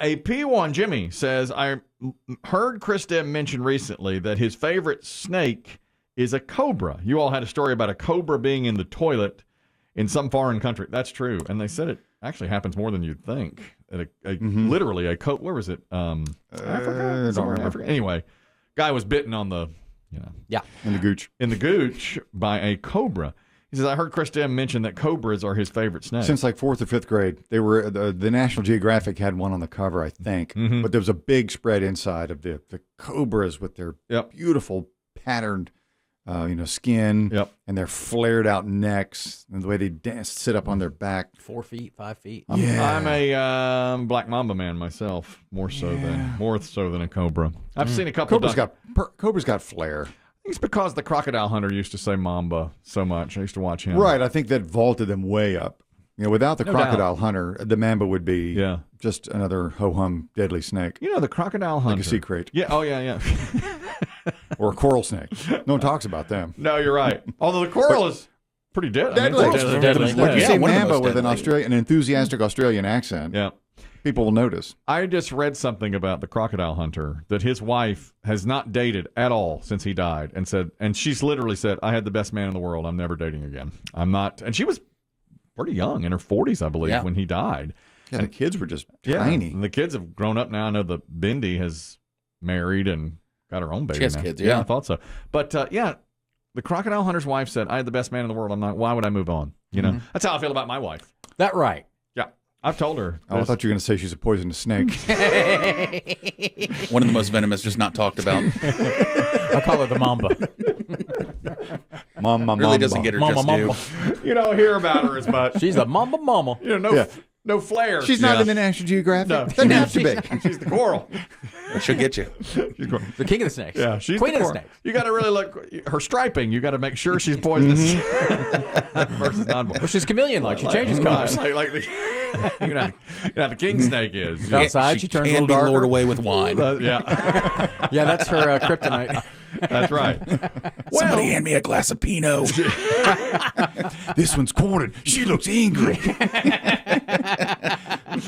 A P1 Jimmy says, I heard Chris Demm mention recently that his favorite snake is a cobra. You all had a story about a cobra being in the toilet in some foreign country. That's true. And they said it actually happens more than you'd think. Literally a where was it? Africa? Somewhere in Africa. Anyway, guy was bitten on the, in the gooch. In the gooch by a cobra. He says, I heard Chris Demm mention that cobras are his favorite snake. Since like 4th or 5th grade. They were the National Geographic had one on the cover, I think. Mm-hmm. But there was a big spread inside of the cobras with their beautiful patterned skin and their flared out necks and the way they sit up on their back. 4 feet, 5 feet. I'm a black mamba man myself, more so than a cobra. I've seen a couple. Cobra's got flair. It's because the crocodile hunter used to say mamba so much. I used to watch him. Right. I think that vaulted them way up. Without the crocodile hunter, the mamba would be just another ho-hum deadly snake. The crocodile hunter. Like a sea crate. Yeah. Oh, yeah. Or a coral snake. No one talks about them. No, you're right. Although the coral is pretty deadly. Deadly. When you say mamba with an enthusiastic Australian accent, people will notice. I just read something about the crocodile hunter that his wife has not dated at all since he died, and she's literally said, "I had the best man in the world. I'm never dating again. I'm not." And she was pretty young, in her 40s, I believe, when he died. Yeah, and the kids were just tiny. And the kids have grown up now. I know that Bindi has married and got her own baby. She has now. kids, I thought so. But the crocodile hunter's wife said, "I had the best man in the world. I'm not. Why would I move on?" That's how I feel about my wife. That right. I've told her. Oh, I thought you were going to say she's a poisonous snake. One of the most venomous, just not talked about. I call her the mamba. Mama, really doesn't get her just due. You don't hear about her as much. She's the mamba mama. No flair. She's not in the National Geographic. No. Doesn't have to be. She's the coral. She'll get you. The king of the snakes. Yeah, she's queen the of the snakes. You got to really look her striping. You got to make sure she's poisonous versus non-poisonous. Well, she's chameleon-like. She changes colors. Like the king snake is. Outside, she turns a little darker. darker. Lured away with wine. Yeah, that's her kryptonite. That's right. Somebody hand me a glass of Pinot. This one's cornered. She looks angry.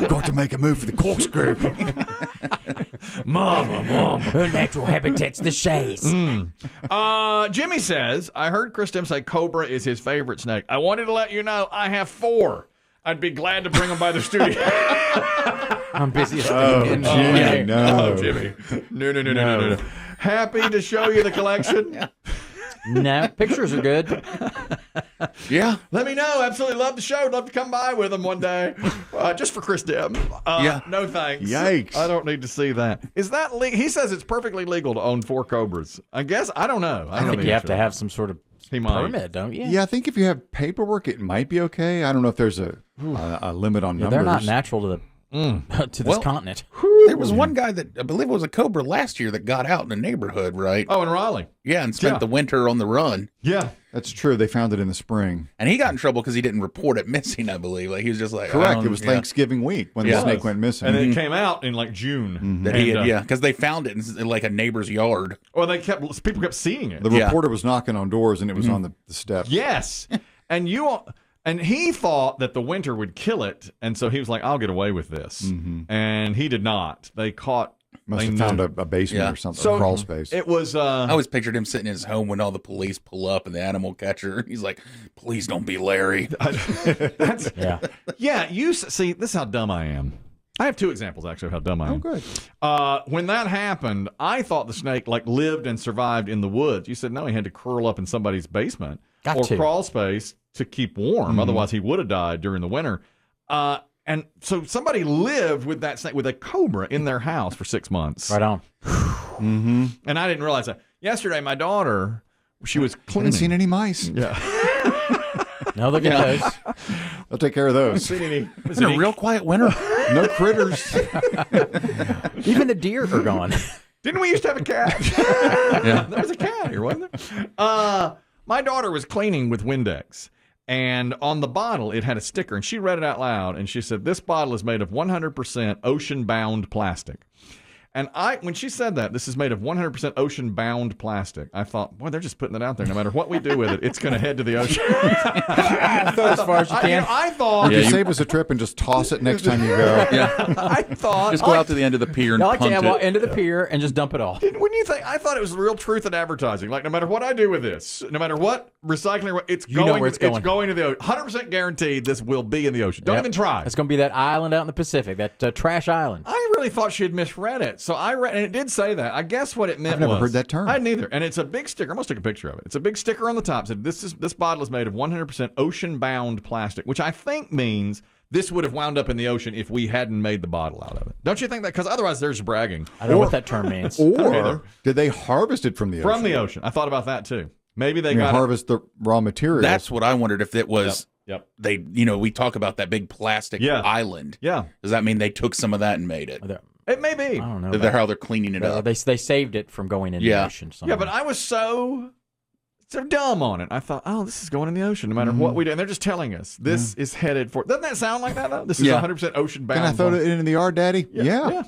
Got to make a move for the corkscrew. Mama. Her natural habitat's the chaise. Jimmy says, I heard Chris Demm say cobra is his favorite snake. I wanted to let you know I have 4. I'd be glad to bring them by the studio. I'm busy. Jimmy, no. Oh, Jimmy. No. Happy to show you the collection. No, pictures are good. Yeah. Let me know. Absolutely love the show. Love to come by with them one day. Just for Chris Demm. No thanks. Yikes. I don't need to see that. Is that he says it's perfectly legal to own 4 cobras. I guess. I don't know. I think you have to have some sort of permit, don't you? Yeah, I think if you have paperwork, it might be okay. I don't know if there's a limit on numbers. They're not natural to this continent. There was one guy that I believe it was a cobra last year that got out in the neighborhood, right? Oh, in Raleigh. Yeah, and spent the winter on the run. Yeah. That's true. They found it in the spring. And he got in trouble because he didn't report it missing, I believe. Like he was just like, correct. It was Thanksgiving week when the snake went missing. And it came out in like June. Mm-hmm. Because they found it in like a neighbor's yard. Or people kept seeing it. The reporter was knocking on doors and it was on the steps. Yes. And he thought that the winter would kill it, and so he was like, I'll get away with this. Mm-hmm. And he did not. They must have found a basement or something, a crawl space. It was... I always pictured him sitting in his home when all the police pull up and the animal catcher, he's like, please don't be Larry. Yeah, you see, this is how dumb I am. I have 2 examples, actually, of how dumb I am. Oh, good. When that happened, I thought the snake lived and survived in the woods. You said, no, he had to curl up in somebody's basement crawl space to keep warm. Mm-hmm. Otherwise, he would have died during the winter. And so somebody lived with that snake, with a cobra in their house for 6 months. Right on. Mm-hmm. And I didn't realize that. Yesterday, my daughter, she was cleaning. Haven't seen any mice. Yeah. No, look at those. They'll take care of those. It's a real quiet winter. No critters. Even the deer are gone. Didn't we used to have a cat? There was a cat here, wasn't there? My daughter was cleaning with Windex, and on the bottle, it had a sticker, and she read it out loud, and she said, this bottle is made of 100% ocean-bound plastic. And when she said that, this is made of 100% ocean-bound plastic, I thought, boy, they're just putting it out there. No matter what we do with it, it's going to head to the ocean. Throw as far as you can. I thought... You save us a trip and just toss it next time you go. Yeah. I thought... Just go out to the end of the pier and I like to punt have it. end of the pier and just dump it all. When you think, I thought it was the real truth in advertising. Like, no matter what I do with this, no matter what recycling, it's going. Where it's going. It's going to the ocean. 100% guaranteed this will be in the ocean. Don't even try. It's going to be that island out in the Pacific, that trash island. I really thought she had misread it. So I read, and it did say that. I guess what it meant I've never was... heard that term. I hadn't either. And it's a big sticker. I almost took a picture of it. It's a big sticker on the top. It said, this bottle is made of 100% ocean-bound plastic, which I think means this would have wound up in the ocean if we hadn't made the bottle out of it. Don't you think that? Because otherwise there's bragging. I don't know what that term means. Or did they harvest it from the ocean? From the ocean. I thought about that too. Maybe they got harvest the raw materials. That's what I wondered if it was. Yep. They, we talk about that big plastic island. Yeah. Does that mean they took some of that and made it? It may be. I don't know. How they're cleaning it up. They saved it from going into the ocean. Yeah, but I was so dumb on it. I thought, oh, this is going in the ocean no matter what we do. And they're just telling us this is headed for... Doesn't that sound like that, though? This is 100% ocean-bound. Can I throw it in the yard, Daddy? Yeah.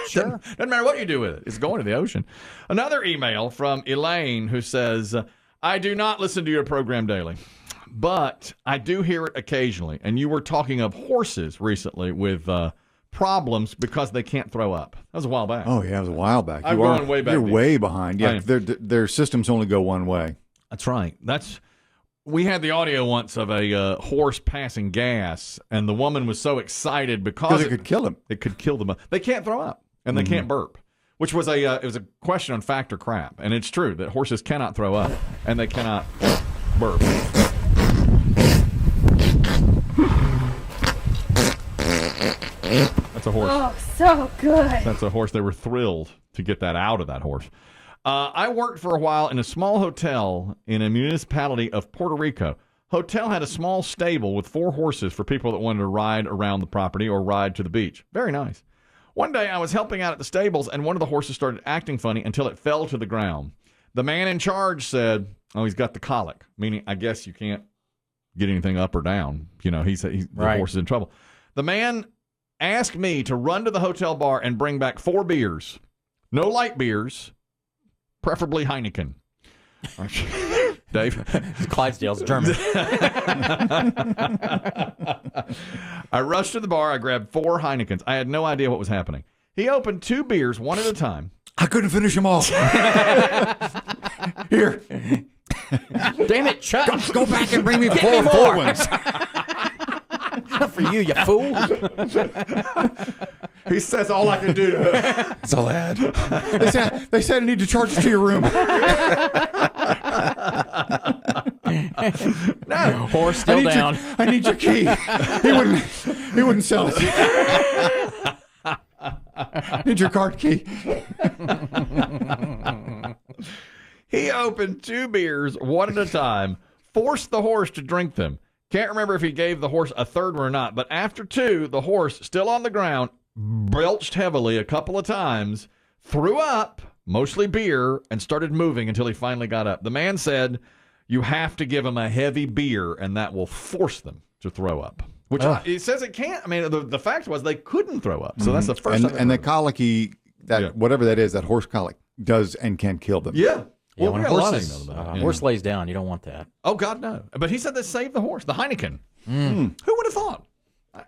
Sure. Doesn't matter what you do with it. It's going to the ocean. Another email from Elaine who says, I do not listen to your program daily, but I do hear it occasionally. And you were talking of horses recently with... problems because they can't throw up. That was a while back. Oh, yeah, it was a while back. I'm going way back. You're way behind. Yeah, their systems only go one way. That's right. We had the audio once of a horse passing gas, and the woman was so excited because it could kill them. It could kill them. They can't throw up, and they can't burp, which was it was a question on fact or crap. And it's true that horses cannot throw up, and they cannot burp. That's a horse. Oh, so good. That's a horse. They were thrilled to get that out of that horse. I worked for a while in a small hotel in a municipality of Puerto Rico. Hotel had a small stable with 4 horses for people that wanted to ride around the property or ride to the beach. Very nice. One day I was helping out at the stables, and one of the horses started acting funny until it fell to the ground. The man in charge said, oh, he's got the colic, meaning I guess you can't get anything up or down. He said the horse is in trouble. The man asked me to run to the hotel bar and bring back 4 beers. No light beers, preferably Heineken. Dave? Clydesdale's German. I rushed to the bar. I grabbed 4 Heinekens. I had no idea what was happening. He opened 2 beers, one at a time. I couldn't finish them all. Here. Damn it, Chuck. Go back and bring me 4 full ones. Not for you fool. He says all I can do to her. That's all I had. They said I need to charge it to your room. No. Horse still down. I need your key. He wouldn't sell it. Need your card key. He opened 2 beers, one at a time, forced the horse to drink them. Can't remember if he gave the horse a third one or not, but after 2, the horse, still on the ground, belched heavily a couple of times, threw up, mostly beer, and started moving until he finally got up. The man said, you have to give him a heavy beer, and that will force them to throw up. Which he says it can't. I mean, the fact was they couldn't throw up. So that's the first time. And the colicky, whatever that is, that horse colic, does and can kill them. Yeah. Yeah, well, when a horse lays down, you don't want that. Oh, God, no. But he said they saved the horse, the Heineken. Who would have thought?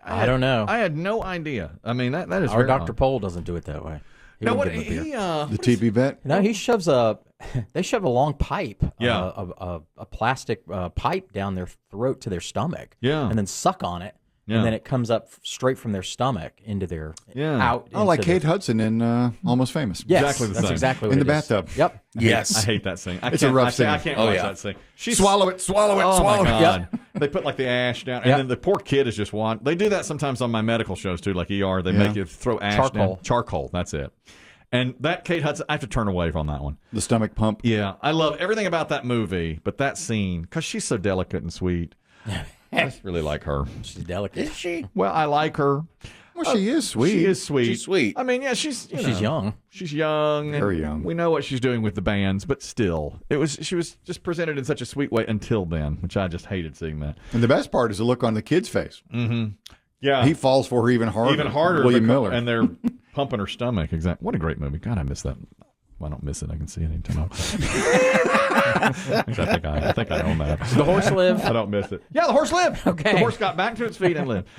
I don't know. I had no idea. I mean, that is Our very Dr. odd. Pole doesn't do it that way. No, what the TB vet? No, he shoves they shove a long pipe, a plastic pipe down their throat to their stomach, and then suck on it, and then it comes up straight from their stomach into their out. Oh, like Kate Hudson in Almost Famous. Yes, exactly the that's same. exactly what in the it is. bathtub. Yep. Yes. I hate that scene. It's a rough scene. I can't watch that scene. Swallow it, swallow it, Oh, swallow my it. God. They put like the ash down, and then the poor kid is just one. They do that sometimes on my medical shows too, like ER. They make you throw ash down. Charcoal. That's it. And that Kate Hudson, I have to turn away from that one. The stomach pump. Yeah, I love everything about that movie, but that scene, because she's so delicate and sweet. I just really like her. She's delicate. Is she? Well, I like her. Well, she is sweet. She is sweet. She's sweet. I mean, yeah, she's young. She's young. Very young. We know what she's doing with the bands, but still, she was just presented in such a sweet way until then, which I just hated seeing that. And the best part is the look on the kid's face. Mm-hmm. Yeah, He falls for her even harder. even harder. William Miller. And they're pumping her stomach. Exactly. What a great movie. God, I miss that. Well, I don't miss it. I can see it anytime. I think I own that. Does the horse live? I don't miss it. Yeah, the horse lived. Okay. The horse got back to its feet and lived.